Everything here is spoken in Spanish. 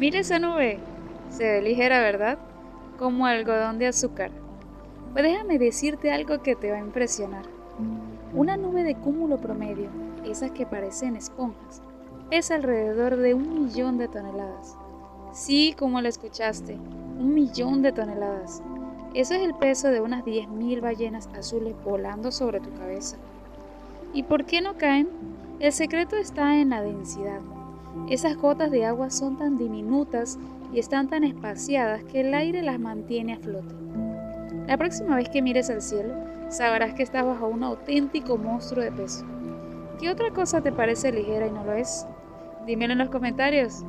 Mira esa nube. Se ve ligera, ¿verdad? Como algodón de azúcar. Pues déjame decirte algo que te va a impresionar. Una nube de cúmulo promedio, esas que parecen esponjas, pesa alrededor de 1 millón de toneladas. Sí, como lo escuchaste, 1 millón de toneladas. Eso es el peso de unas 10.000 ballenas azules volando sobre tu cabeza. ¿Y por qué no caen? El secreto está en la densidad. Esas gotas de agua son tan diminutas y están tan espaciadas que el aire las mantiene a flote. La próxima vez que mires al cielo, sabrás que estás bajo un auténtico monstruo de peso. ¿Qué otra cosa te parece ligera y no lo es? Dímelo en los comentarios.